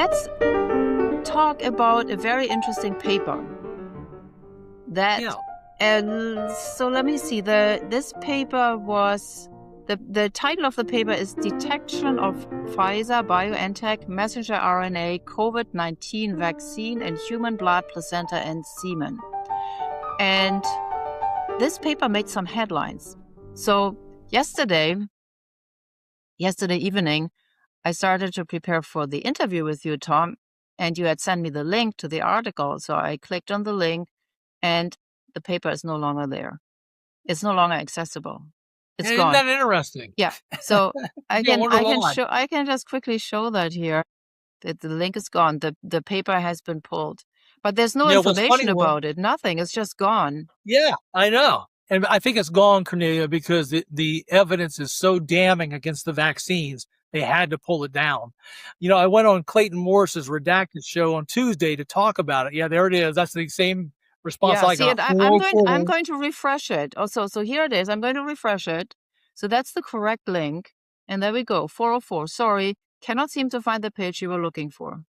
let's talk about a very interesting paper. And so let me see. This paper was the title of the paper is Detection of Pfizer-BioNTech Messenger RNA COVID-19 Vaccine in Human Blood, Placenta and Semen. And this paper made some headlines. So yesterday evening, I started to prepare for the interview with you, Tom, and you had sent me the link to the article. So I clicked on the link and the paper is no longer there. It's no longer accessible. It's gone. Isn't that interesting? Yeah. So I can just quickly show that here, that the link is gone. The paper has been pulled. But there's no information about it. Nothing. It's just gone. Yeah, I know. And I think it's gone, Cornelia, because the evidence is so damning against the vaccines. They had to pull it down. I went on Clayton Morris's Redacted show on Tuesday to talk about it. Yeah, there it is. That's the same response I got. I'm going to refresh it. Also, so here it is. I'm going to refresh it. So that's the correct link. And there we go. 404. Sorry, cannot seem to find the page you were looking for.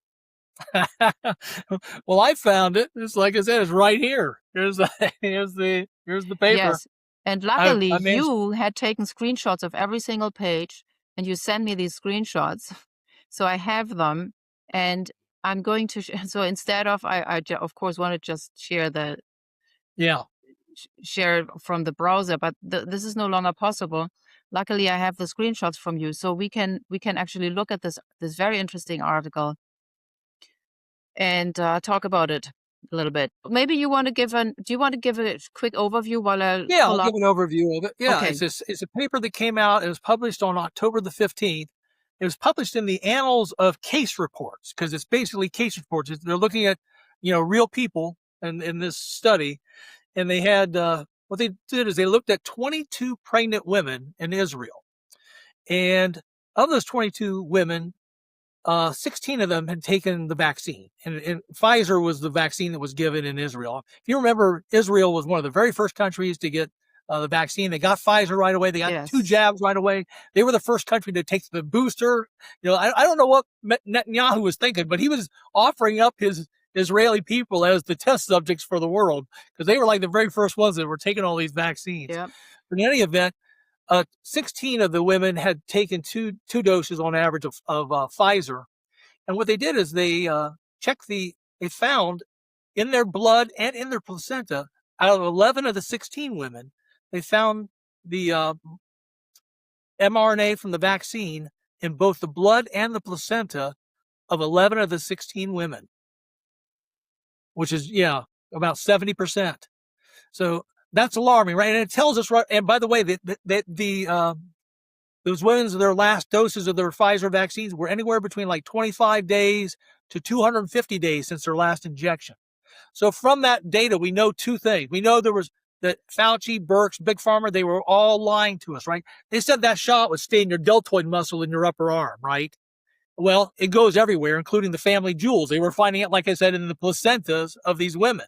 Well, I found it. It's like I said, it's right here. Here's the paper. Yes. And luckily you had taken screenshots of every single page and you sent me these screenshots. So I have them and I'm going to, so instead of, I of course want to just share share from the browser, but this is no longer possible. Luckily I have the screenshots from you. So we can actually look at this very interesting article and talk about it a little bit. Maybe you want to give do you want to give a quick overview while I'll give an overview of it. Yeah, okay. It's a paper that came out. It was published on October the 15th. It was published in the Annals of Case Reports because it's basically case reports. They're looking at, real people in this study. And they had, what they did is they looked at 22 pregnant women in Israel. And of those 22 women, 16 of them had taken the vaccine, and Pfizer was the vaccine that was given in Israel. If you remember, Israel was one of the very first countries to get the vaccine. They got Pfizer right away. They got 2 jabs right away. They were the first country to take the booster. I don't know what Netanyahu was thinking, but he was offering up his Israeli people as the test subjects for the world because they were like the very first ones that were taking all these vaccines. Yep. But in any event, 16 of the women had taken two doses on average of Pfizer. And what they did is they found in their blood and in their placenta, out of 11 of the 16 women, they found the mRNA from the vaccine in both the blood and the placenta of 11 of the 16 women, which is, about 70%. So that's alarming, right? And it tells us, right. And by the way, those women's, their last doses of their Pfizer vaccines were anywhere between like 25 days to 250 days since their last injection. So from that data, we know 2 things. We know there was that Fauci, Birx, Big Pharma, they were all lying to us, right? They said that shot would stay in your deltoid muscle in your upper arm, right? Well, it goes everywhere, including the family jewels. They were finding it, like I said, in the placentas of these women.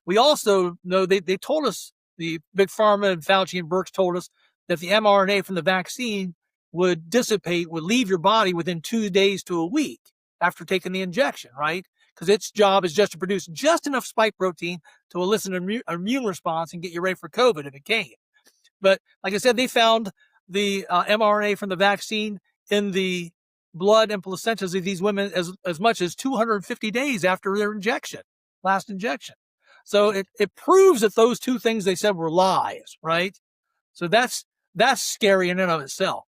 We also know they told us, the Big Pharma and Fauci and Birx told us that the mRNA from the vaccine would leave your body within 2 days to a week after taking the injection, right? Because its job is just to produce just enough spike protein to elicit an immune response and get you ready for COVID if it came. But like I said, they found the mRNA from the vaccine in the blood and placentas of these women as much as 250 days after their last injection. So it proves that those 2 things they said were lies, right? So that's scary in and of itself.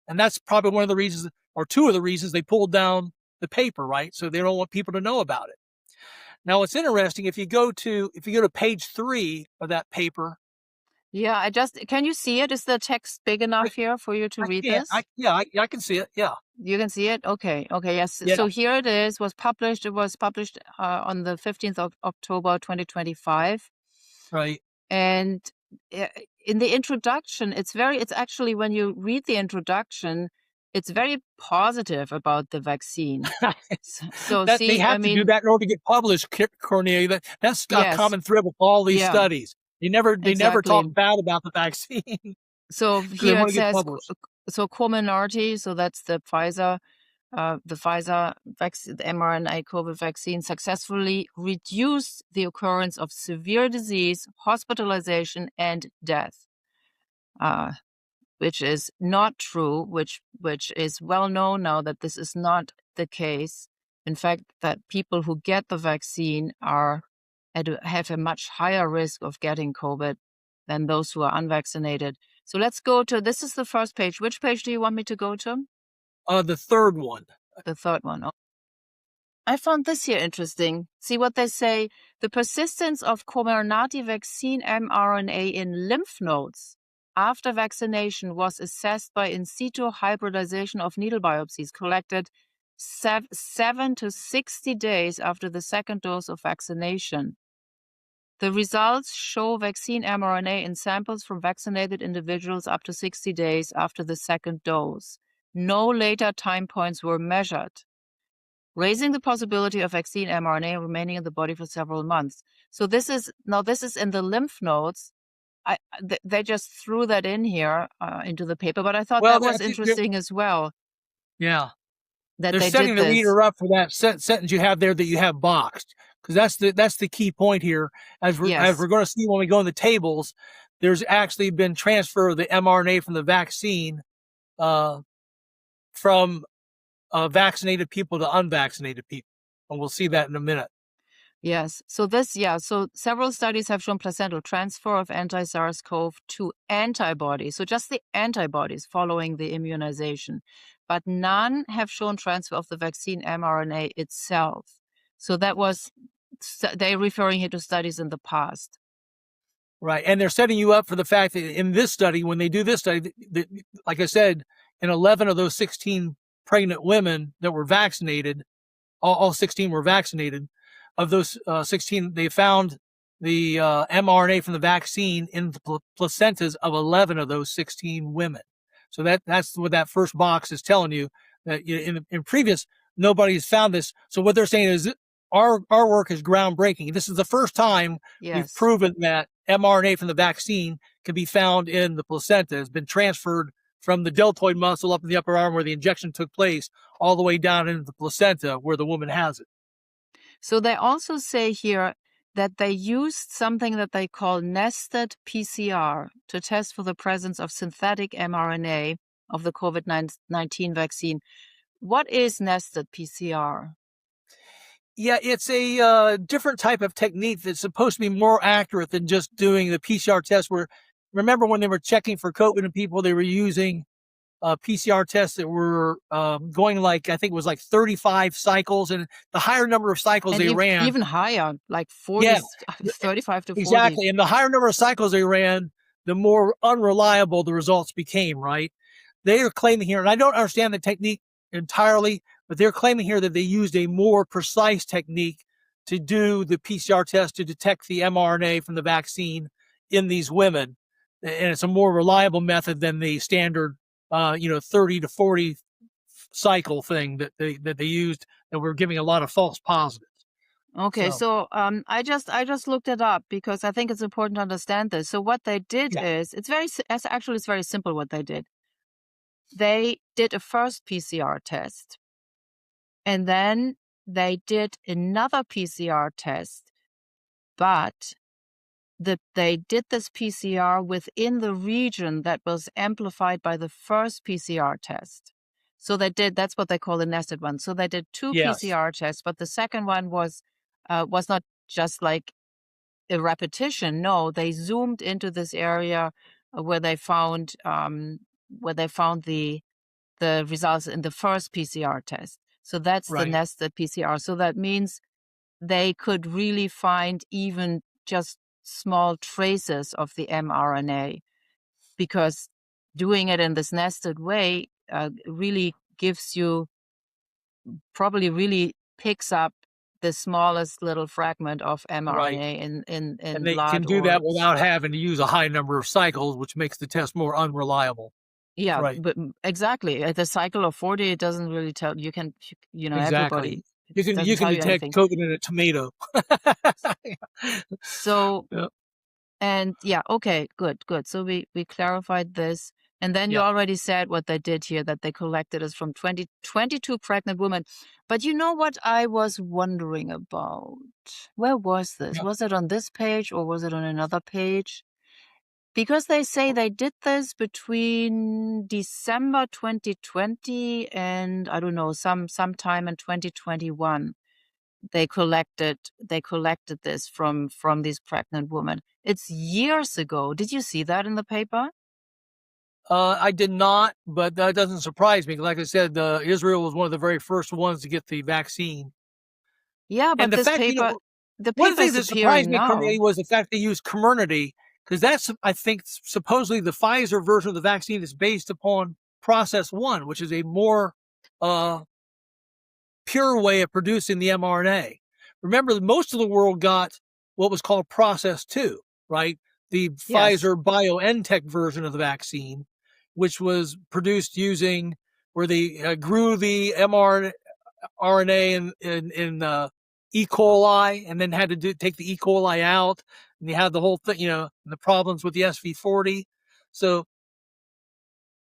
And that's probably one of the reasons, or 2 of the reasons they pulled down the paper, right? So they don't want people to know about it. Now, what's interesting, if you go to page 3 of that paper. Yeah, can you see it? Is the text big enough here for you to read this? I can see it. Yeah. You can see it? Okay. Yes. Yeah. So here it is. It was published on the 15th of October, 2025. Right. And in the introduction, it's actually, when you read the introduction, it's very positive about the vaccine. So they have to do that in order to get published, Cornelia. That's a common thread with all these studies. They never talk bad about the vaccine. So here it says, so Comirnaty, so that's the Pfizer the Pfizer the mRNA COVID vaccine successfully reduced the occurrence of severe disease, hospitalization, and death, which is not true, which is well known now that this is not the case. In fact, that people who get the vaccine have a much higher risk of getting COVID than those who are unvaccinated. So let's go to, this is the first page. Which page do you want me to go to? The third one. The third one. Oh. I found this here interesting. See what they say. The persistence of Comirnaty vaccine mRNA in lymph nodes after vaccination was assessed by in situ hybridization of needle biopsies collected 7 to 60 days after the second dose of vaccination. The results show vaccine mRNA in samples from vaccinated individuals up to 60 days after the second dose. No later time points were measured, raising the possibility of vaccine mRNA remaining in the body for several months. So this is in the lymph nodes. They just threw that in here into the paper, but I thought that was interesting as well. Yeah. That they're they setting did the reader up for that sentence you have there that you have boxed, because that's the key point here. As we're going to see when we go in the tables, there's actually been transfer of the mRNA from the vaccine from vaccinated people to unvaccinated people, and we'll see that in a minute. Yes. So several studies have shown placental transfer of anti-SARS-CoV-2 antibodies. So just the antibodies following the immunization, but none have shown transfer of the vaccine mRNA itself. So they're referring here to studies in the past. Right. And they're setting you up for the fact that in this study, when they do this study, like I said, in 11 of those 16 pregnant women that were vaccinated, all 16 were vaccinated. Of those 16, they found the mRNA from the vaccine in the placentas of 11 of those 16 women. So that's what that first box is telling you, that in previous, nobody's found this. So what they're saying is our work is groundbreaking. This is the first time we've proven that mRNA from the vaccine can be found in the placenta. It's been transferred from the deltoid muscle up in the upper arm where the injection took place all the way down into the placenta where the woman has it. So they also say here that they used something that they call nested PCR to test for the presence of synthetic mRNA of the COVID-19 vaccine. What is nested PCR? Yeah, it's a different type of technique that's supposed to be more accurate than just doing the PCR test. Where, remember when they were checking for COVID in people, they were using PCR tests that were going like, I think it was like 35 cycles, and the higher number of cycles and they ran, even higher, like 40, 35 to 40. Exactly. And the higher number of cycles they ran, the more unreliable the results became, right? They are claiming here, and I don't understand the technique entirely, but they're claiming here that they used a more precise technique to do the PCR test to detect the mRNA from the vaccine in these women. And it's a more reliable method than the standard 30 to 40 cycle thing that they used, that were giving a lot of false positives. Okay, so I just looked it up because I think it's important to understand this. So what they did is, it's very simple what they did. They did a first PCR test, and then they did another PCR test, but they did this PCR within the region that was amplified by the first PCR test. So that's what they call the nested one. So they did two PCR tests, but the second one was not just like a repetition. No, they zoomed into this area where they found the results in the first PCR test. So that's the nested PCR. So that means they could really find even just small traces of the mRNA, because doing it in this nested way really really picks up the smallest little fragment of mRNA in and they blood. can do that without having to use a high number of cycles, which makes the test more unreliable. Yeah, but exactly. At the cycle of 40, it doesn't really tell. You can, everybody. You can detect COVID in a tomato. So, and okay, good. So we clarified this. And then you Yeah. already said what they did here, that they collected is from 22 pregnant women. But you know what I was wondering about? Where was this? Yeah. Was it on this page or was it on another page? Because they say they did this between December 2020 and I don't know, sometime in 2021. They collected this from these pregnant women. It's years ago. Did you see that in the paper? I did not, but that doesn't surprise me. Like I said, Israel was one of the very first ones to get the vaccine. Yeah, And but the this fact, paper, the one of the paper things is that surprised appearing me, now. Cornelia, was the fact they used community, because that's, I think, supposedly the Pfizer version of the vaccine is based upon process 1, which is a more pure way of producing the mRNA. Remember, most of the world got what was called process 2, right? The Yes. Pfizer-BioNTech version of the vaccine, which was produced using where they grew the mRNA in E. coli and then had to take the E. coli out. And you had the whole thing, the problems with the SV40. So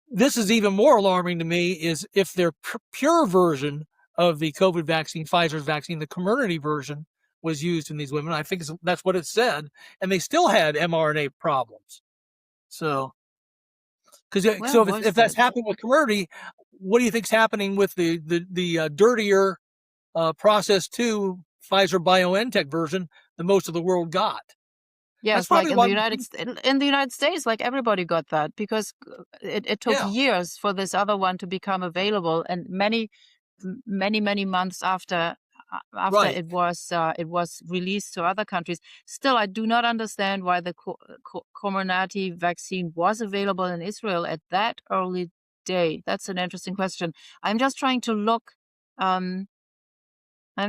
this is even more alarming to me is if their pure version of the COVID vaccine, Pfizer's vaccine, the community version was used in these women. I think that's what it said. And they still had mRNA problems. So, if that's happening with community, what do you think's happening with the dirtier process 2 Pfizer-BioNTech version that most of the world got? Yes, like in the United States, like everybody got that because it took years for this other one to become available, and many months after Right. it was released to other countries. Still, I do not understand why the Comirnaty vaccine was available in Israel at that early day. That's an interesting question. I'm just trying to look. I'm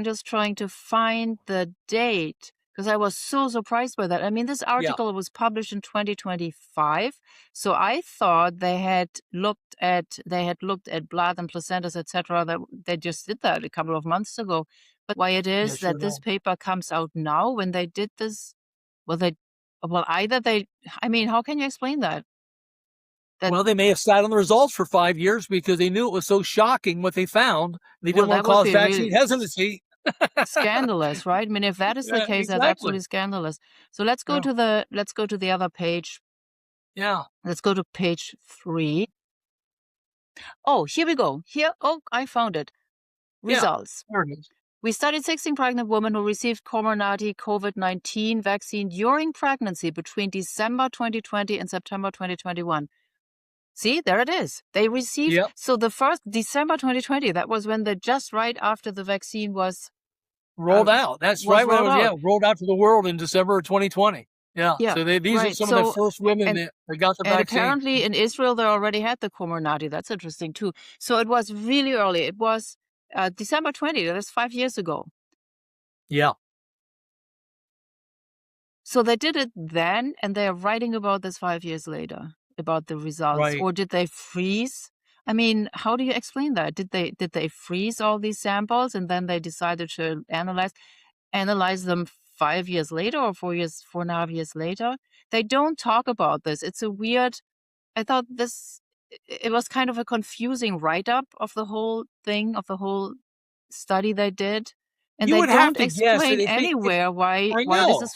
just trying to find the date because I was so surprised by that. I mean, this article was published in 2025, so I thought they had looked at blood and placentas, etc. That they just did that a couple of months ago. But why it is that this paper comes out now when they did this? I mean, how can you explain that? Well, they may have sat on the results for 5 years because they knew it was so shocking what they found. They didn't want to cause vaccine hesitancy. Scandalous, right? I mean, if that is the case, that's absolutely scandalous. So let's go to the other page. Yeah. Let's go to page 3. Oh, here we go. I found it. Results. There it is. We studied 16 pregnant women who received Comirnaty COVID-19 vaccine during pregnancy between December 2020 and September 2021. See, there it is. They received, so the first December 2020, that was when just right after the vaccine was rolled out. That's right when it was rolled out to the world in December of 2020. Yeah. So these are some of the first women that got the vaccine. And apparently in Israel, they already had the Comirnaty. That's interesting too. So it was really early. It was December 20. That is 5 years ago. Yeah. So they did it then, and they are writing about this 5 years later, about the results. Right. Or did they freeze? I mean, how do you explain that? Did they freeze all these samples and then they decided to analyze them 5 years later or 4.5 years later? They don't talk about this. It's a weird. I thought it was kind of a confusing write-up of the whole thing, of the whole study they did, and they don't explain anywhere why this is.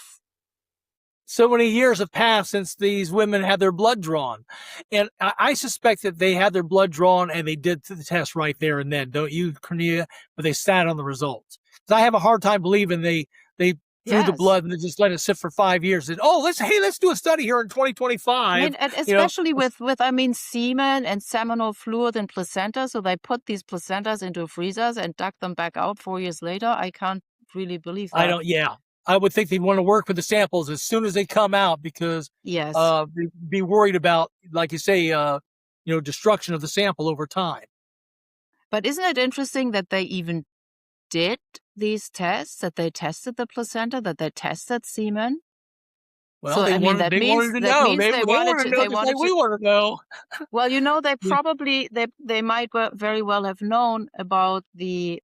So many years have passed since these women had their blood drawn. And I suspect that they had their blood drawn and they did the test right there and then, don't you, Cornelia? But they sat on the results. I have a hard time believing they drew the blood and they just let it sit for 5 years. And, let's do a study here in 2025. I mean, especially with semen and seminal fluid and placenta. So they put these placentas into freezers and dug them back out 4 years later. I can't really believe that. I would think they'd want to work with the samples as soon as they come out because be worried about, like you say, destruction of the sample over time. But isn't it interesting that they even did these tests, that they tested the placenta, that they tested semen? Well, so, they wanted to know. They wanted to know. Well, they probably, they might very well have known about the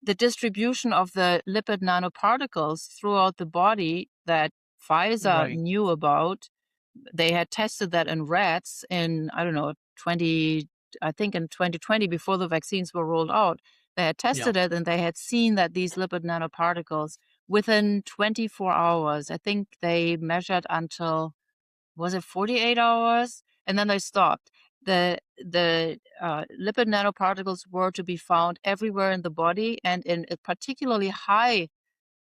distribution of the lipid nanoparticles throughout the body that Pfizer knew about. they had tested that in rats in, I don't know, I think in 2020, before the vaccines were rolled out. They had tested it, and they had seen that these lipid nanoparticles within 24 hours, I think they measured until, was it 48 hours? And then they stopped. The lipid nanoparticles were to be found everywhere in the body, and in particularly high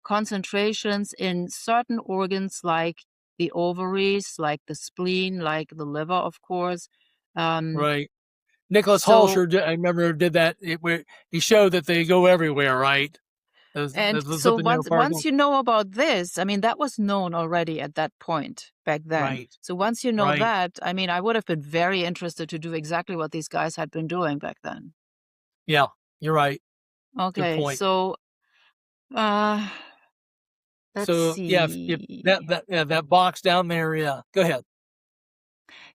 concentrations in certain organs like the ovaries, like the spleen, like the liver, of course. Right. Nicholas So, Halsher, I remember, did that. He showed that they go everywhere, right? Those and so lipid once nanoparticles. you know about this, I mean, that was known already at that point back then. Right. So once you know Right. that, I mean, I would have been very interested to do exactly what these guys had been doing back then. Yeah, you're right. Good Okay, point. so uh let's So yeah, if see. that box down there, yeah. Go ahead.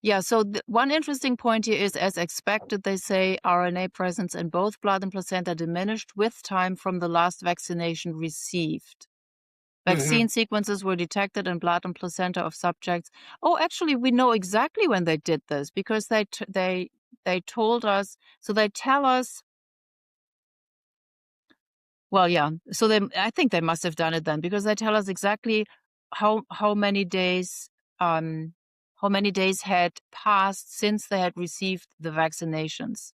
Yeah, so one interesting point here is, as expected, they say RNA presence in both blood and placenta diminished with time from the last vaccination received. Hmm. Vaccine sequences were detected in blood and placenta of subjects. Oh, actually, we know exactly when they did this, because they told us. So they tell us. Well, yeah. So I think they must have done it then, because they tell us exactly how many days had passed since they had received the vaccinations.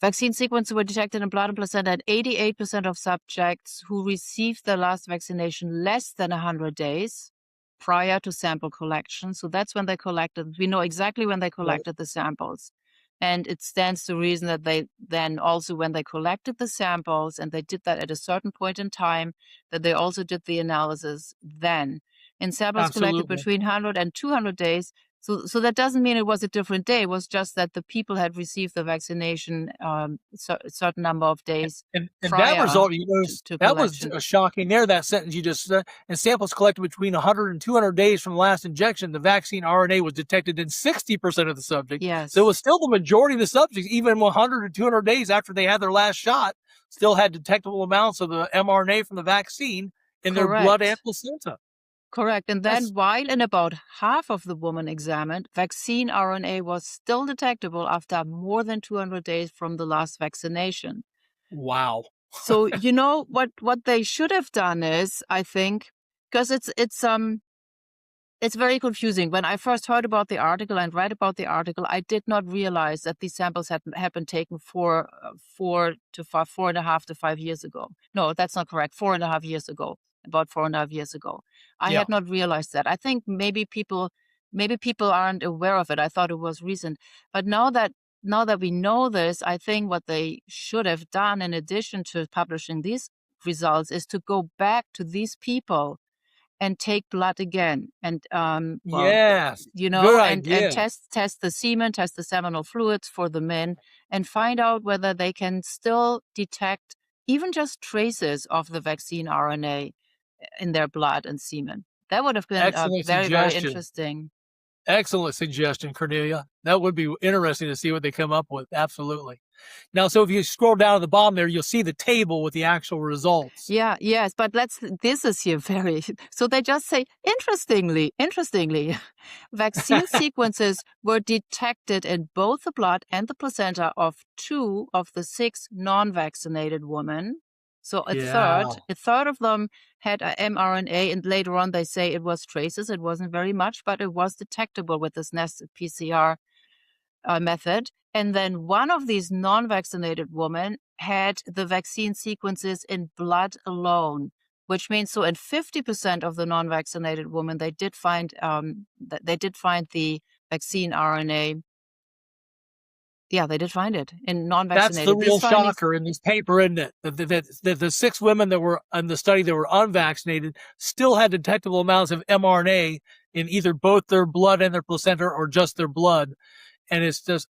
Vaccine sequences were detected in blood and placenta in 88% of subjects who received their last vaccination less than 100 days prior to sample collection. So that's when they collected. We know exactly when they Right. collected the samples. And it stands to reason that they then also, when they collected the samples, and they did that at a certain point in time, that they also did the analysis then. In samples collected Absolutely. between 100 and 200 days, so that doesn't mean it was a different day. It was just that the people had received the vaccination a certain number of days And that prior result, you notice, to that was collection. shocking there, that sentence you just said. And samples collected between 100 and 200 days from the last injection, the vaccine RNA was detected in 60% of the subjects. So it Yes, was still the majority of the subjects, even 100 to 200 days after they had their last shot, still had detectable amounts of the mRNA from the vaccine in their blood and correct. placenta. Correct. And That's then, while in about half of the women examined, vaccine RNA was still detectable after more than 200 days from the last vaccination. wow. So, you know, what they should have done is, I think, because it's very confusing. When I first heard about the article and read about the article, I did not realize that these samples had been taken 4.5 to 5 years ago. No, that's not correct. 4.5 years ago, about 4.5 years ago. I Yeah. had not realized that. I think maybe people aren't aware of it. I thought it was recent. But now that we know this, I think what they should have done, in addition to publishing these results, is to go back to these people and take blood again, and Yes. Good and idea. test the semen, test the seminal fluids for the men, and find out whether they can still detect even just traces of the vaccine RNA in their blood and semen. That would have been Excellent very, very suggestion. interesting. Excellent suggestion, Cornelia. That would be interesting to see what they come up with. Absolutely. Now, so if you scroll down to the bottom there, you'll see the table with the actual results. Yeah, yes, but this is here very, so they just say, interestingly, vaccine sequences were detected in both the blood and the placenta of 2 of the 6 non-vaccinated women. So Yeah. a third of them had a mRNA, and later on they say it was traces. It wasn't very much, but it was detectable with this nested PCR method. And then one of these non-vaccinated women had the vaccine sequences in blood alone, which means, so in 50% of the non-vaccinated women, they did find the vaccine RNA. Yeah, they did find it in That's the non-vaccinated. real These findings, shocker in this paper, isn't it? The 6 women that were in the study that were unvaccinated still had detectable amounts of mRNA in either both their blood and their placenta, or just their blood. And it's just,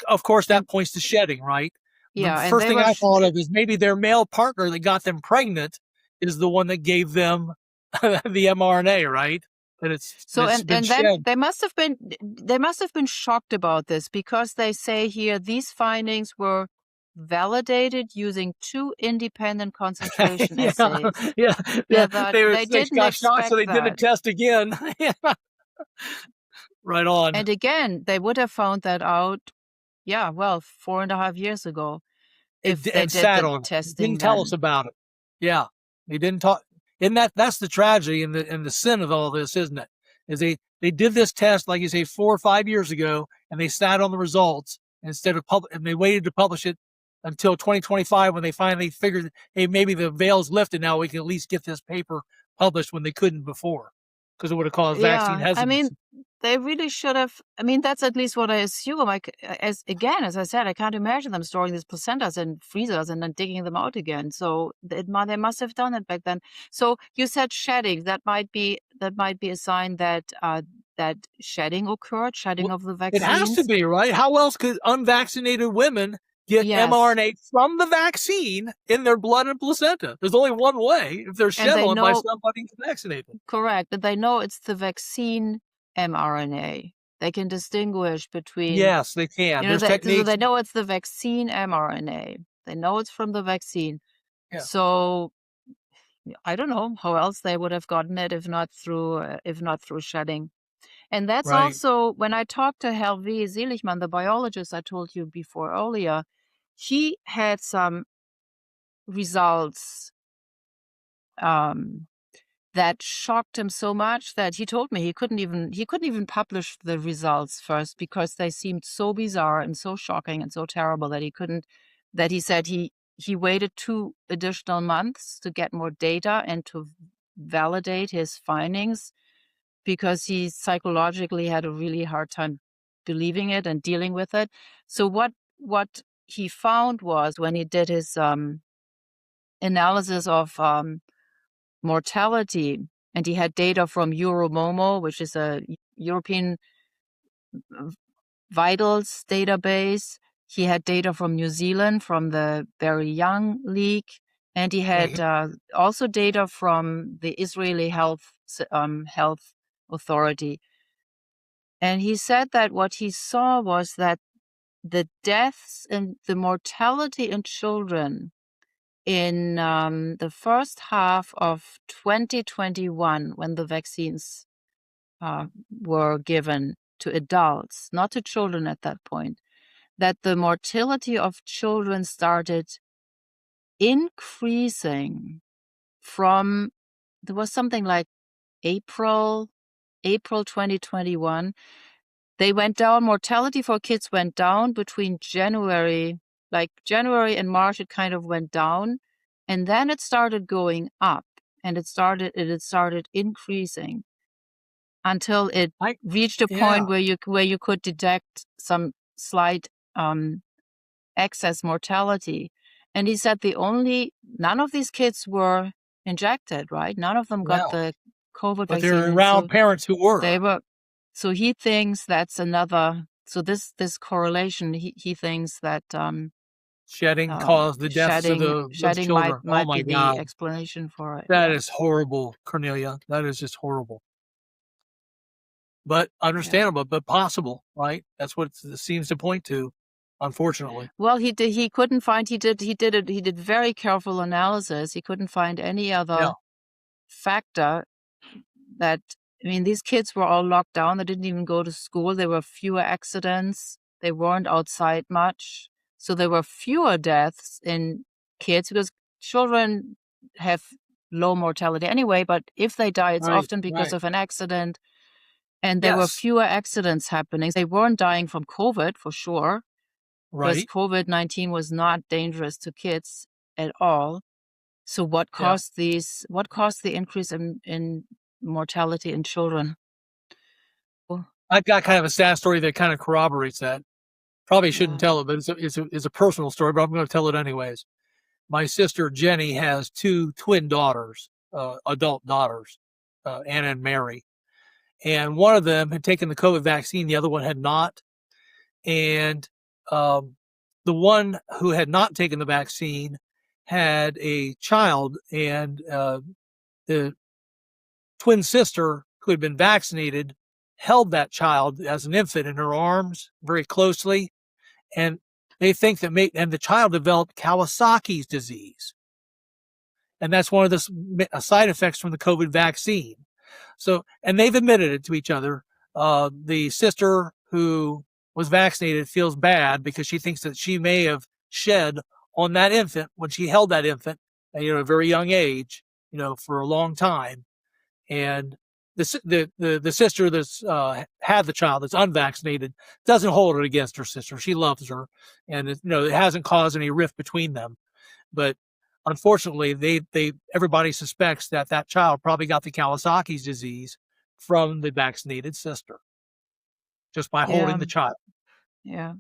of course, and that points to shedding, right? The yeah, and first they thing were I thought of is maybe their male partner that got them pregnant is the one that gave them the mRNA, right? And so, it's been and then shed. they must have been shocked about this, because they say here these findings were validated using 2 independent concentration assays. Yeah. They Didn't got shocked, expect so they did a that. test again. Right on. And again, they would have found that out, 4.5 years ago if they And did sat the on it. testing Didn't tell then. us about it. Yeah. They didn't talk. And that's the tragedy and the sin of all this, isn't it? Is they did this test, like you say, 4 or 5 years ago, and they sat on the results instead of and they waited to publish it until 2025 when they finally figured, hey, maybe the veil's lifted now. We can at least get this paper published when they couldn't before, because it would have caused vaccine Yeah, I mean, hesitancy. they really should have. I mean, that's at least what I assume. As I said, I can't imagine them storing these placentas in freezers and then digging them out again. So they must have done it back then. So you said shedding. That might be a sign that that shedding occurred, shedding of the It has to vaccines. be, right? How else could unvaccinated women get Yes. mRNA from the vaccine in their blood and placenta? There's only one way, if they're shed on by somebody who's vaccinated. Correct. But they know it's the vaccine mRNA. They can distinguish between. Yes, they can. There's techniques. So they know it's the vaccine mRNA. They know it's from the vaccine. Yeah. So I don't know how else they would have gotten it if not through shedding. And that's Right. also when I talked to Hervé Seligman, the biologist I told you before earlier, he had some results that shocked him so much that he told me he couldn't even publish the results first because they seemed so bizarre and so shocking and so terrible that he said he waited 2 additional months to get more data and to validate his findings because he psychologically had a really hard time believing it and dealing with it. So what he found was when he did his analysis of mortality, and he had data from Euromomo, which is a European vitals database. He had data from New Zealand, from the Very Young League, and he had also data from the Israeli Health Authority. And he said that what he saw was that the deaths and the mortality in children in the first half of 2021, when the vaccines were given to adults, not to children at that point, that the mortality of children started increasing from, there was something like April 2021. They went down, mortality for kids went down between January and March, it kind of went down. And then it started going up and it started increasing until it reached a point where you could detect some slight excess mortality. And he said none of these kids were injected, right? None of them got the COVID vaccine. But they're around parents who were. They were. So he thinks that's another. So this correlation, he thinks that shedding caused the deaths of those children. Might be the explanation for it. That is horrible, Cornelia. That is just horrible. But understandable, but possible, right? That's what it seems to point to, unfortunately. Well, he couldn't find. He did very careful analysis. He couldn't find any other factor that. I mean, these kids were all locked down. They didn't even go to school. There were fewer accidents. They weren't outside much. So there were fewer deaths in kids because children have low mortality anyway. But if they die, it's often because of an accident. And there were fewer accidents happening. They weren't dying from COVID for sure. Because COVID-19 was not dangerous to kids at all. So what caused the increase in mortality in children? I've got kind of a sad story that kind of corroborates that. Probably shouldn't tell it, but it's a personal story, but I'm going to tell it anyways. My sister Jenny has 2 twin daughters, adult daughters, Anna and Mary. And one of them had taken the COVID vaccine, the other one had not. And the one who had not taken the vaccine had a child, and the twin sister who had been vaccinated held that child as an infant in her arms very closely. And they think that and the child developed Kawasaki's disease. And that's one of the side effects from the COVID vaccine. So, and they've admitted it to each other. The sister who was vaccinated feels bad because she thinks that she may have shed on that infant when she held that infant at a very young age, for a long time. And the sister that's had the child that's unvaccinated doesn't hold it against her sister. She loves her, and it hasn't caused any rift between them. But unfortunately, everybody suspects that child probably got the Kawasaki's disease from the vaccinated sister just by holding the child. Yeah.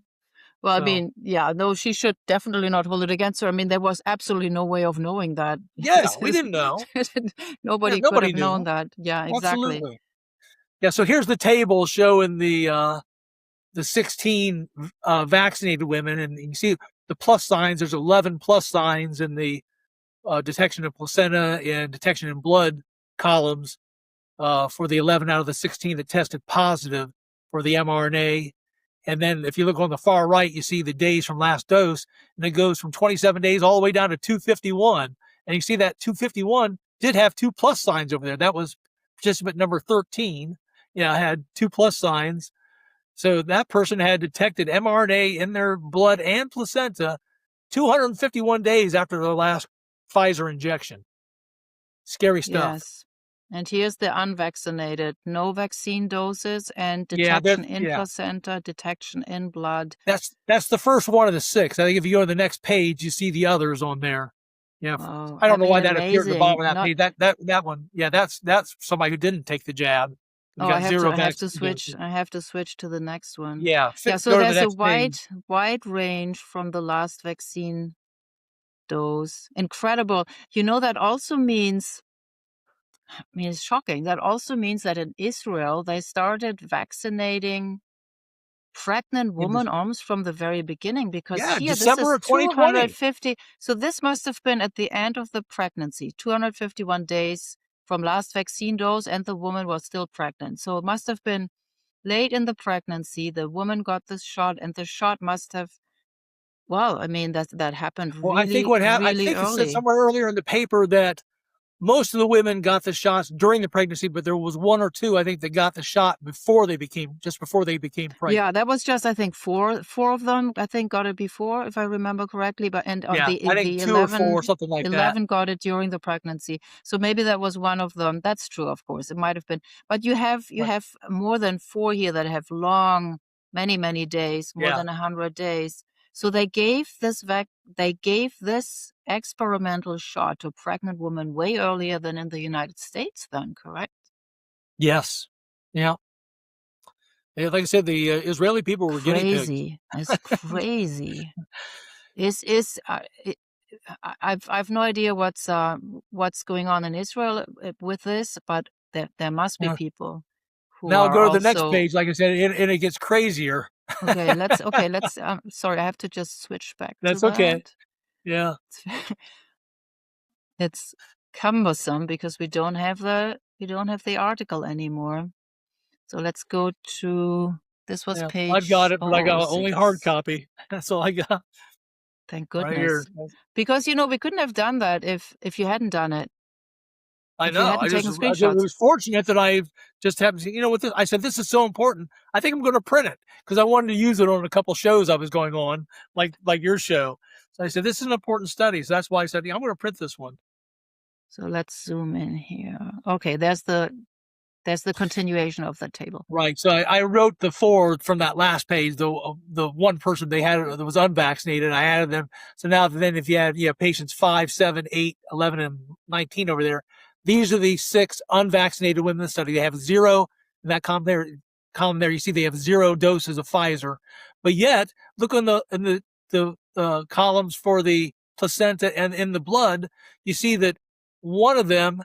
Well, I mean, no, she should definitely not hold it against her. I mean, there was absolutely no way of knowing that. Yeah, we didn't know. Nobody could have known that. Yeah, exactly. Absolutely. Yeah, so here's the table showing the 16 vaccinated women, and you can see the plus signs. There's 11 plus signs in the detection of placenta and detection in blood columns for the 11 out of the 16 that tested positive for the mRNA. And then if you look on the far right, you see the days from last dose, and it goes from 27 days all the way down to 251. And you see that 251 did have 2 plus signs over there. That was participant number 13. Had 2 plus signs. So that person had detected mRNA in their blood and placenta 251 days after their last Pfizer injection. Scary stuff. Yes. And here's the unvaccinated, no vaccine doses and detection in placenta, detection in blood. That's the first one of the 6. I think if you go to the next page, you see the others on there. Yeah, I don't know why that appeared at the bottom of that page. That one, that's somebody who didn't take the jab. I have to switch. I have to switch to the next one. Yeah. So there's a wide range from the last vaccine dose. Incredible. That also means. I mean, it's shocking. That also means that in Israel, they started vaccinating pregnant women almost from the very beginning, because here December this is 250. So this must have been at the end of the pregnancy, 251 days from last vaccine dose, and the woman was still pregnant. So it must have been late in the pregnancy. The woman got this shot, and the shot must have. Well, I mean that happened. Really, I think what happened. Really I think early. it said somewhere earlier in the paper that most of the women got the shots during the pregnancy, but there was 1 or 2, I think, that got the shot before they became pregnant. Yeah, that was just, I think, four of them, I think, got it before, if I remember correctly. But I think 2 or 4 or something like 11 got it during the pregnancy. So maybe that was one of them. That's true, of course. It might have been. But you have more than 4 here that have long, many, many days, more than 100 days. So they gave this experimental shot to pregnant women way earlier than in the United States then, correct? Yes. Yeah. Like I said, the Israeli people were guinea pigs. It's crazy. I've no idea what's going on in Israel with this, but there must be people who now are go to the also... next page, like I said, and it gets crazier. Okay, let's sorry, I have to just switch back. That's to okay. that. Yeah. It's cumbersome because we don't have the article anymore. So let's go to this was page. I've got it, but I got only hard copy. That's all I got. Thank goodness. Right here. Because we couldn't have done that if you hadn't done it. I know. I was fortunate that I just happened to, with this, I said, this is so important. I think I'm going to print it because I wanted to use it on a couple shows I was going on, like your show. So I said, this is an important study. So that's why I said, I'm going to print this one. So let's zoom in here. Okay, there's the continuation of the table. Right. So I wrote the 4 from that last page, the one person they had that was unvaccinated. I added them. So now then if you had patients 5, 7, 8, 11, and 19 over there, these are the 6 unvaccinated women in the study. They have 0 in that column there. You see they have 0 doses of Pfizer, but yet look on the columns for the placenta and in the blood. You see that one of them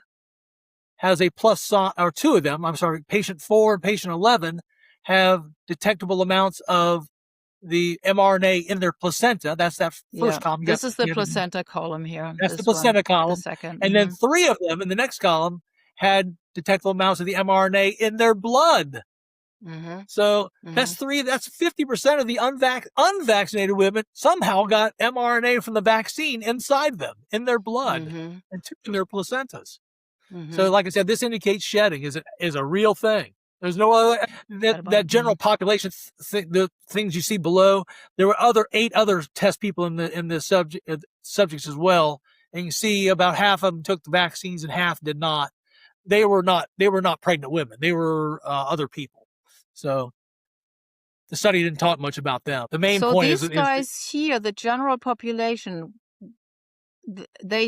has a plus sign, or 2 of them. I'm sorry, patient 4 and patient 11 have detectable amounts of the mRNA in their placenta. That's that first column. This is the placenta column here. That's the placenta column. The second. And then 3 of them in the next column had detectable amounts of the mRNA in their blood. So that's 50% of the unvaccinated women somehow got mRNA from the vaccine inside them, in their blood, and in their placentas. So, like I said, this indicates shedding is a real thing. There's no other that general population the things you see below. There were 8 other test people in the subjects as well, and you can see about half of them took the vaccines and half did not. They were not pregnant women. They were other people. So the study didn't talk much about them. The main point is these guys here, the general population.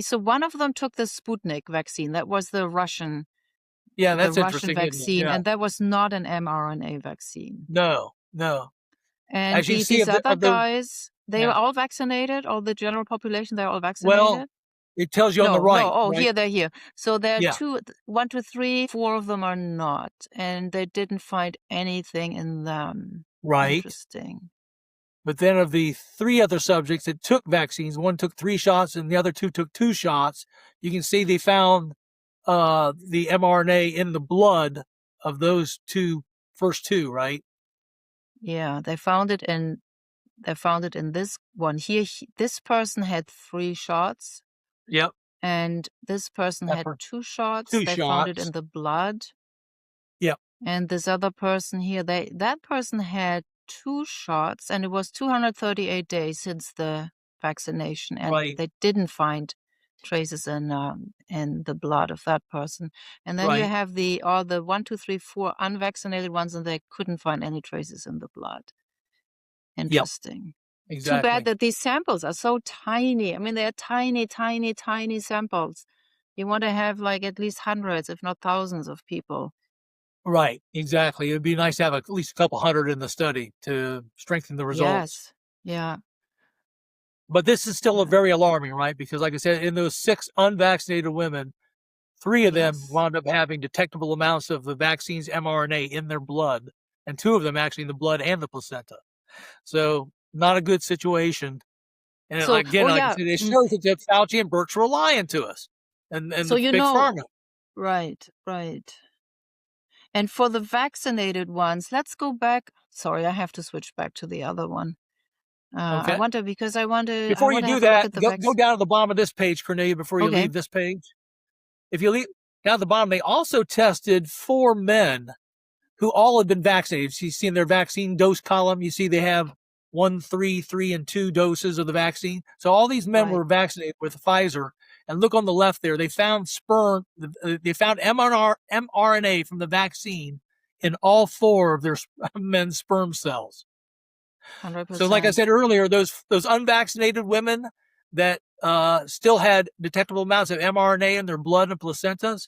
So one of them took the Sputnik vaccine. That was the Russian. Yeah, that's the interesting. Russian vaccine, and that was not an mRNA vaccine. No. And as you see, these other guys, they were all vaccinated. All the general population, they're all vaccinated. Well, it tells you on the right. Right? Here they're here. So there are 1, 2, 3, 4 of them are not, and they didn't find anything in them. Right. Interesting. But then of the 3 other subjects that took vaccines, one took 3 shots and the other 2 took 2 shots. You can see they found the mRNA in the blood of those first two, right? Yeah, they found it in this one here. This person had 3 shots. Yep. And this person had 2 shots. They found it in the blood. Yep. And this other person here, that person had 2 shots, and it was 238 days since the vaccination, and they didn't find traces in the blood of that person. And then you have all the 1, 2, 3, 4 unvaccinated ones, and they couldn't find any traces in the blood. Interesting. Yep. Exactly. Too bad that these samples are so tiny. I mean, they're tiny, tiny, tiny samples. You want to have like at least hundreds, if not thousands, of people. Right, exactly. It would be nice to have at least a couple hundred in the study to strengthen the results. Yes, yeah. But this is still very alarming, right? Because like I said, in those 6 unvaccinated women, 3 of them wound up having detectable amounts of the vaccine's mRNA in their blood, and 2 of them actually in the blood and the placenta. So not a good situation. And again, like I said, it shows that Fauci and Birx were lying to us. And so the big pharma. Right. And for the vaccinated ones, let's go back. Sorry, I have to switch back to the other one. I want to. Before you do that, go down to the bottom of this page, Cornelia, before you leave this page. If you leave down at the bottom, they also tested 4 men who all had been vaccinated. You see in their vaccine dose column, you see they have 1, 3, 3, and 2 doses of the vaccine. So all these men were vaccinated with Pfizer. And look on the left there, they found sperm. They found mRNA from the vaccine in all 4 of their men's sperm cells. 100%. So, like I said earlier, those unvaccinated women that still had detectable amounts of mRNA in their blood and placentas,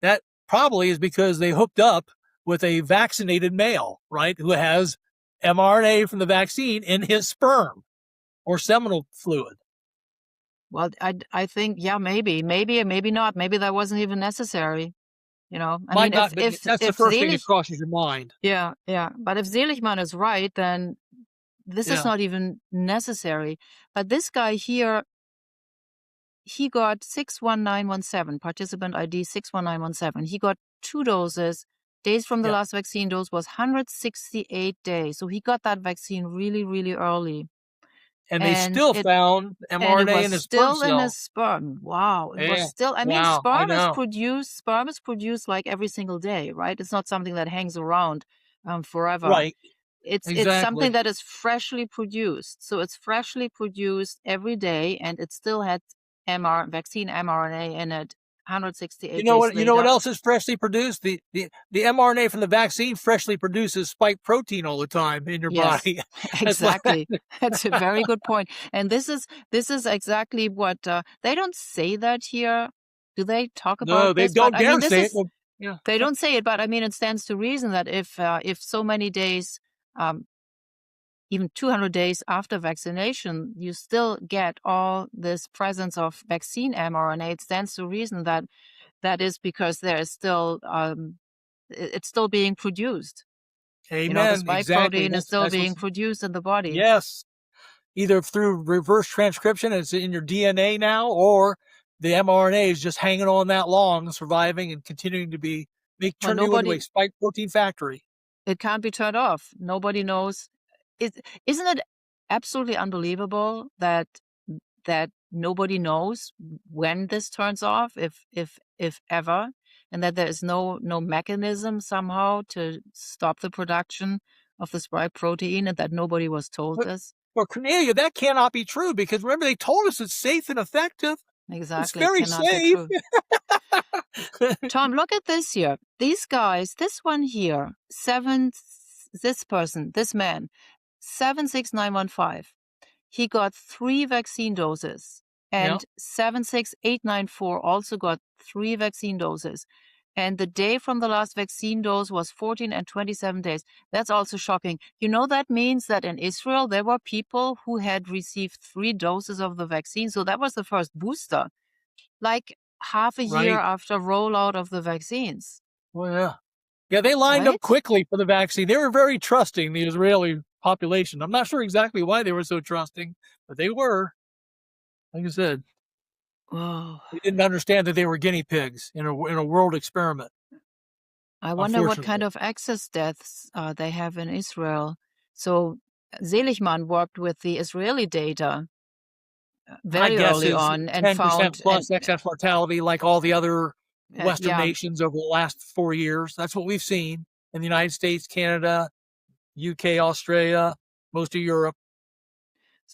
that probably is because they hooked up with a vaccinated male, right, who has mRNA from the vaccine in his sperm or seminal fluid. Well, I think, maybe, or maybe not. Maybe that wasn't even necessary. I mean, if that's the first thing that crosses your mind. Yeah. But if Seligman is right, then this is not even necessary. But this guy here, he got 61917, participant ID 61917. He got 2 doses. Days from the last vaccine dose was 168 days. So he got that vaccine really, really early. And they still found mRNA in his sperm cell. Still in his sperm. Wow. It was still, I mean, sperm is produced like every single day, right? It's not something that hangs around forever. Right. It's something that is freshly produced. So it's freshly produced every day, and it still had vaccine mRNA in it. 168 days later. You know what else is freshly produced? The mRNA from the vaccine freshly produces spike protein all the time in your body. Exactly. That's a very good point. And this is exactly what they don't say that here. Do they talk about this? No, they don't dare say it. They don't say it, but I mean, it stands to reason that if so many days, even 200 days after vaccination, you still get all this presence of vaccine mRNA. It stands to reason that is because there is still, it's still being produced. Amen. The spike protein is still being produced in the body. Yes. Either through reverse transcription, it's in your DNA now, or the mRNA is just hanging on that long, surviving and continuing to turn you into a spike protein factory. It can't be turned off. Nobody knows. Isn't it absolutely unbelievable that nobody knows when this turns off, if ever, and that there is no mechanism somehow to stop the production of the spike protein, and that nobody was told this? Well, Cornelia, that cannot be true, because remember, they told us it's safe and effective. Exactly. It's very cannot be safe. true. Tom, look at this here. These guys, this one here, this man, 76915. He got 3 vaccine doses, and 76894 also got 3 vaccine doses. And the day from the last vaccine dose was 14 and 27 days. That's also shocking. You know, that means that in Israel, there were people who had received 3 doses of the vaccine. So that was the first booster, like half a year after rollout of the vaccines. Well, yeah. Yeah, they lined up quickly for the vaccine. They were very trusting, the Israeli population. I'm not sure exactly why they were so trusting, but they were. Like I said, they didn't understand that they were guinea pigs in a world experiment. I wonder what kind of excess deaths they have in Israel. So Seligman worked with the Israeli data very early on and 10% found plus excess mortality, like all the other Western nations over the last 4 years. That's what we've seen in the United States, Canada, UK, Australia, most of Europe.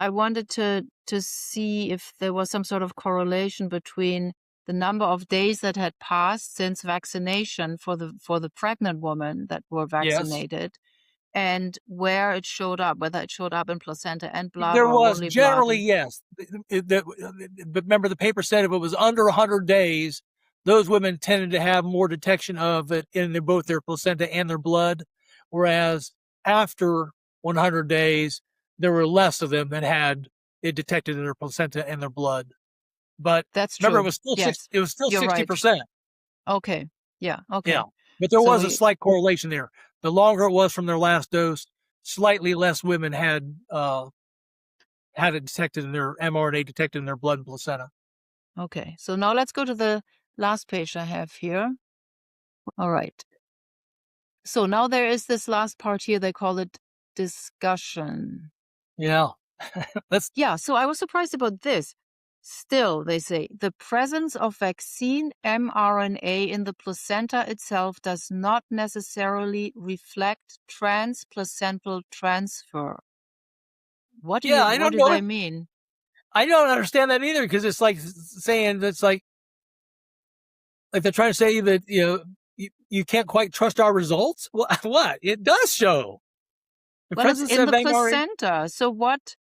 I wanted to see if there was some sort of correlation between the number of days that had passed since vaccination for the pregnant women that were vaccinated, and where it showed up, whether it showed up in placenta and blood. There or was only generally blood. But remember, the paper said if it was under 100 days, those women tended to have more detection of it in both their placenta and their blood, whereas after 100 days, there were less of them that had it detected in their placenta and their blood. But that's remember, true. it was still It was still 60%. Right. Okay. Yeah. Okay. Yeah. But there was a slight correlation there. The longer it was from their last dose, slightly less women had it detected in their mRNA detected in their blood and placenta. Okay. So now let's go to the last page I have here. All right. So now there is this last part here. They call it discussion. Yeah. So I was surprised about this. Still, they say, the presence of vaccine mRNA in the placenta itself does not necessarily reflect transplacental transfer. What do they mean? I don't understand that either, because it's like saying that's like they're trying to say that you can't quite trust our results. What? It does show. Well, it's in the placenta. So what?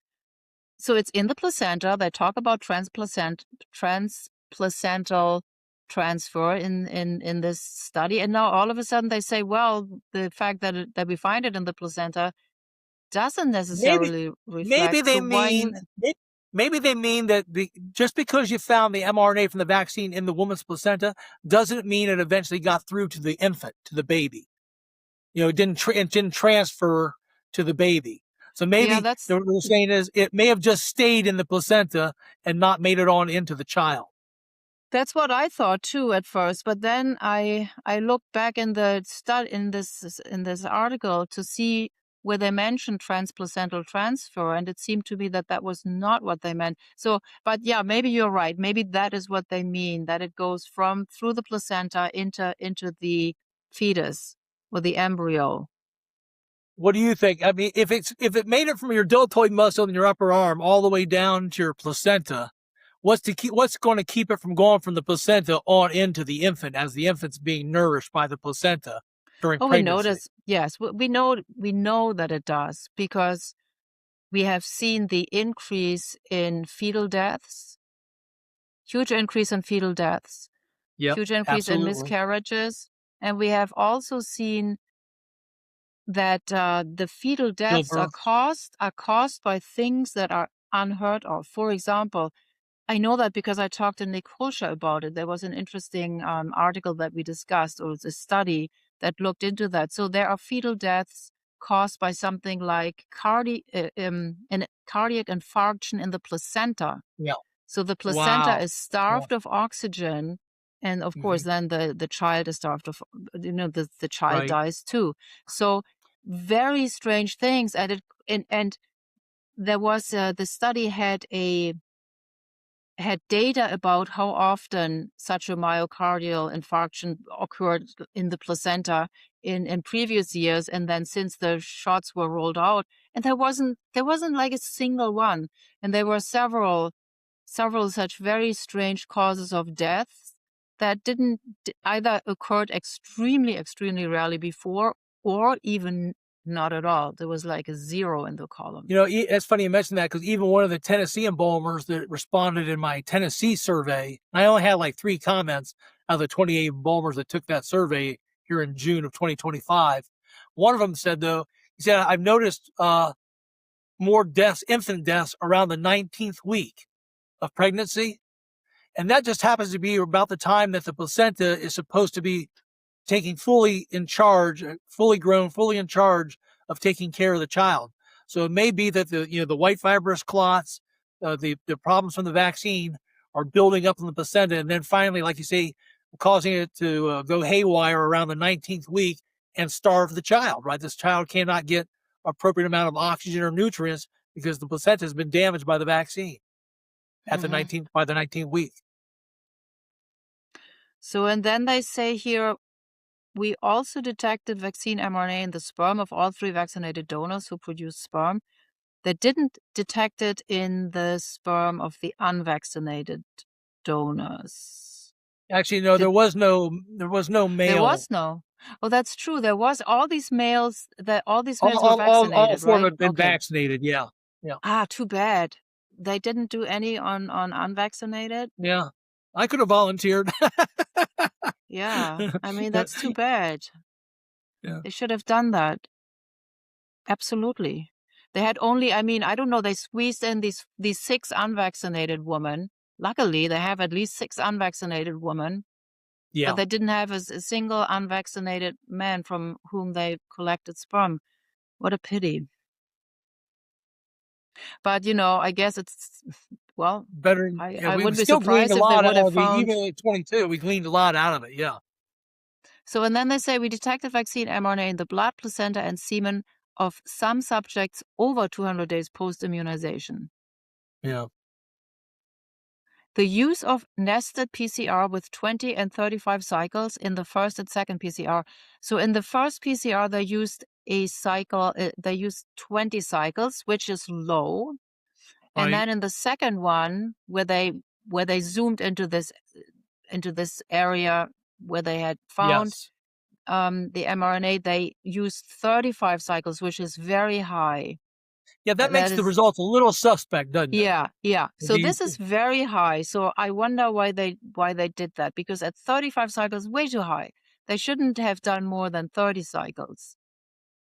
So it's in the placenta. They talk about transplacental transfer in this study, and now all of a sudden they say, well, the fact that we find it in the placenta doesn't necessarily reflect. Maybe they mean that just because you found the mRNA from the vaccine in the woman's placenta doesn't mean it eventually got through to the infant, to the baby. It didn't transfer to the baby. So maybe what they're saying is it may have just stayed in the placenta and not made it on into the child. That's what I thought too at first, but then I looked back in the in this article to see where they mentioned transplacental transfer, and it seemed to me that was not what they meant. So, but yeah, maybe you're right. Maybe that is what they mean, that it goes through the placenta into the fetus or the embryo. What do you think? I mean, if it made it from your deltoid muscle in your upper arm all the way down to your placenta, what's going to keep it from going from the placenta on into the infant as the infant's being nourished by the placenta during pregnancy? We know that it does, because we have seen the increase in fetal deaths, huge increase in fetal deaths, huge increase in miscarriages, and we have also seen that the fetal deaths are caused by things that are unheard of. For example, I know that because I talked to Nick Holscher about it. There was an interesting article that we discussed, or a study that looked into that. So there are fetal deaths caused by something like cardiac infarction in the placenta. Yeah. So the placenta is starved of oxygen, and of course then the child is starved of, the child dies too. So very strange things. And there was the study had data about how often such a myocardial infarction occurred in the placenta in previous years, and then since the shots were rolled out, and there wasn't like a single one, and there were several such very strange causes of death that didn't either occurred extremely rarely before, or even not at all. There was like a 0 in the column. It's funny you mentioned that, because even one of the Tennessee embalmers that responded in my Tennessee survey, I only had like 3 comments out of the 28 embalmers that took that survey here in June of 2025. One of them said, though, he said, I've noticed more deaths, infant deaths, around the 19th week of pregnancy. And that just happens to be about the time that the placenta is supposed to be taking fully in charge, fully grown, fully in charge of taking care of the child. So it may be that the white fibrous clots, the problems from the vaccine are building up in the placenta, and then finally, like you say, causing it to go haywire around the 19th week and starve the child, right? This child cannot get appropriate amount of oxygen or nutrients because the placenta has been damaged by the vaccine at the 19th week. So, and then they say here, we also detected vaccine mRNA in the sperm of all 3 vaccinated donors who produced sperm. They didn't detect it in the sperm of the unvaccinated donors. Actually, no, there was no male. There was no. Oh, that's true. There was all these males were vaccinated, all 4 right? have been vaccinated. Yeah. Ah, too bad. They didn't do any on unvaccinated. Yeah, I could have volunteered. Yeah, I mean, that's too bad. Yeah. They should have done that. Absolutely. They had only, I mean, I don't know, they squeezed in these 6 unvaccinated women. Luckily, they have at least 6 unvaccinated women. Yeah. But they didn't have a single unvaccinated man from whom they collected sperm. What a pity. But, I guess it's, well, better. I We wouldn't be still gleaned surprised a if they lot would out have of it. found. Even at 22, we gleaned a lot out of it. Yeah. So, and then they say we detected vaccine mRNA in the blood, placenta, and semen of some subjects over 200 days post-immunization. Yeah. The use of nested PCR with 20 and 35 cycles in the first and second PCR. So in the first PCR, they used a cycle, they used 20 cycles, which is low. Right. And then in the second one, where they zoomed into this area where they had found the mRNA, they used 35 cycles, which is very high. Yeah, that makes the results a little suspect, doesn't it? Yeah. So this is very high. So I wonder why they did that, because at 35 cycles, way too high. They shouldn't have done more than 30 cycles.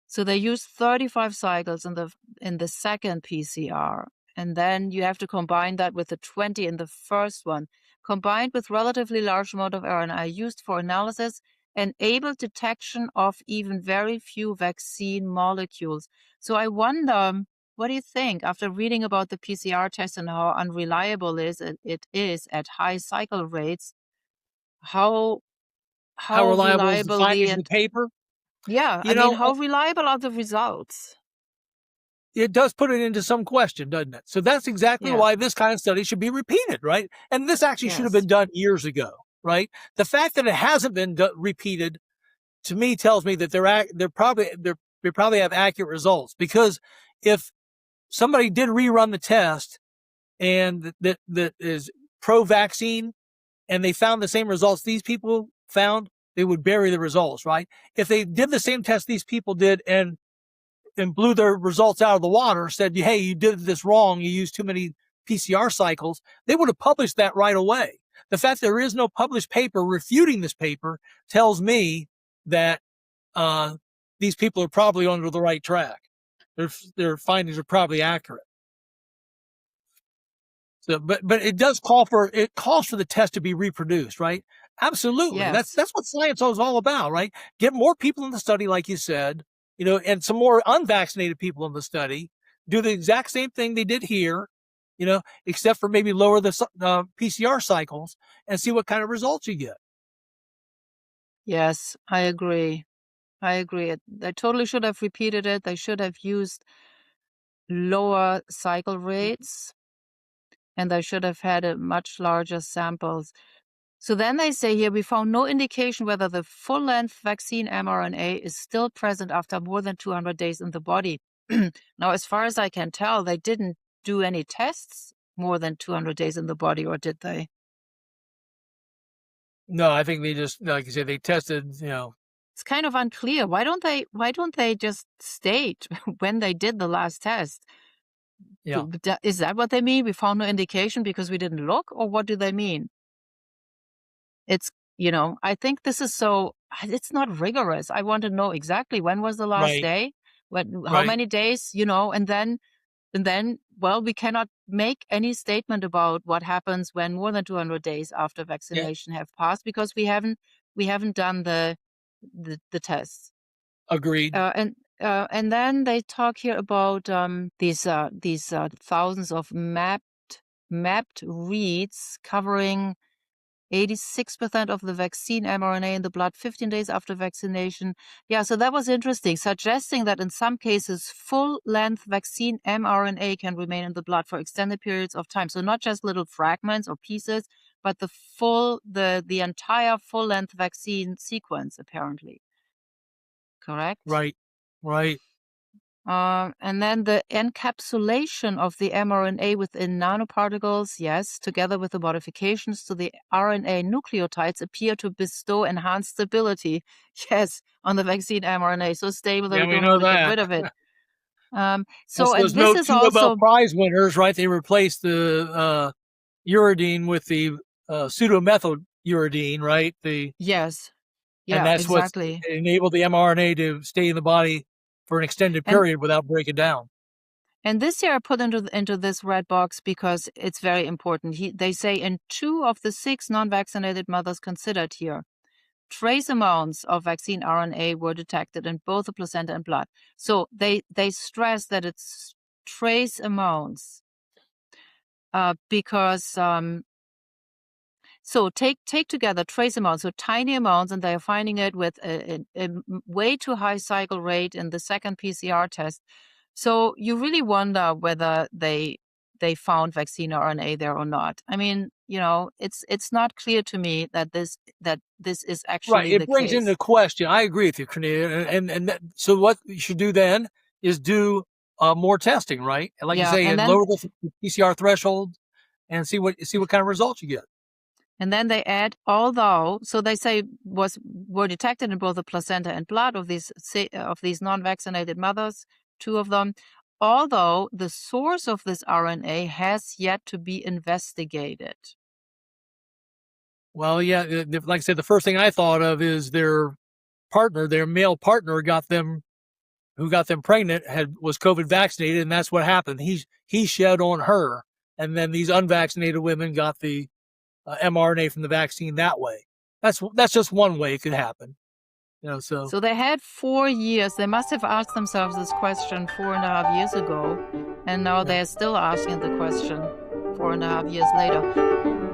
So they used 35 cycles in the second PCR, and then you have to combine that with the 20 in the first one, combined with relatively large amount of RNA used for analysis, enabled detection of even very few vaccine molecules. So I wonder, what do you think after reading about the PCR test and how unreliable it is at high cycle rates? How reliable is the reliable findings of the paper? Yeah, I mean, how reliable are the results? It does put it into some question, doesn't it? So that's exactly why this kind of study should be repeated, right? And this actually should have been done years ago, right? The fact that it hasn't been repeated, to me, tells me that they probably have accurate results. Because if somebody did rerun the test and that is pro-vaccine, and they found the same results these people found, they would bury the results, right? If they did the same test these people did and blew their results out of the water, said, hey, you did this wrong, you used too many PCR cycles, they would have published that right away. The fact there is no published paper refuting this paper tells me that these people are probably on the right track. Their findings are probably accurate. So, but it calls for the test to be reproduced, right? Absolutely. Yes. That's what science is all about, right? Get more people in the study, like you said, and some more unvaccinated people in the study. Do the exact same thing they did here, except for maybe lower the PCR cycles and see what kind of results you get. Yes, I agree. I agree. They totally should have repeated it. They should have used lower cycle rates, and they should have had a much larger samples. So then they say here, we found no indication whether the full-length vaccine mRNA is still present after more than 200 days in the body. Now, as far as I can tell, they didn't do any tests more than 200 days in the body, or did they? No, I think they just, like you said, they tested, It's kind of unclear. Why don't they just state when they did the last test? Yeah. Is that what they mean? We found no indication because we didn't look, or what do they mean? It's, I think this is it's not rigorous. I want to know exactly when was the last day, how many days, and then, well, we cannot make any statement about what happens when more than 200 days after vaccination have passed, because we haven't done the tests. Agreed. And then they talk here about these thousands of mapped reads covering 86% of the vaccine mRNA in the blood 15 days after vaccination. Yeah, so that was interesting, suggesting that in some cases, full-length vaccine mRNA can remain in the blood for extended periods of time. So not just little fragments or pieces, but the entire full-length vaccine sequence, apparently. Correct? Right. And then the encapsulation of the mRNA within nanoparticles, yes, together with the modifications to the RNA nucleotides, appear to bestow enhanced stability, yes, on the vaccine mRNA. So stable that we don't want to get rid of it. Those Nobel Prize winners, right? They replaced the uridine with the pseudomethyl uridine, right? Yes. Yeah, and that's exactly. what enabled the mRNA to stay in the body for an extended period without breaking down. And this here I put into this red box because it's very important. They say in 2 of the 6 non-vaccinated mothers considered here, trace amounts of vaccine RNA were detected in both the placenta and blood. So they stress that it's trace amounts because so take together trace amounts, so tiny amounts, and they are finding it with a way too high cycle rate in the second PCR test. So you really wonder whether they found vaccine RNA there or not. I mean, it's not clear to me that this is actually the case. It brings into question. I agree with you, Cornelia. And so what you should do then is do more testing, right? And like you say, and lower the PCR threshold and see what kind of results you get. And then they add, although, so they say were detected in both the placenta and blood of these non-vaccinated mothers, 2 of them, although the source of this RNA has yet to be investigated. Well, yeah, like I said, the first thing I thought of is their male partner who got them pregnant was COVID vaccinated, and that's what happened. He shed on her, and then these unvaccinated women got the mRNA from the vaccine that way. That's just one way it could happen. So they had 4 years. They must have asked themselves this question 4.5 years ago, and now they're still asking the question 4.5 years later.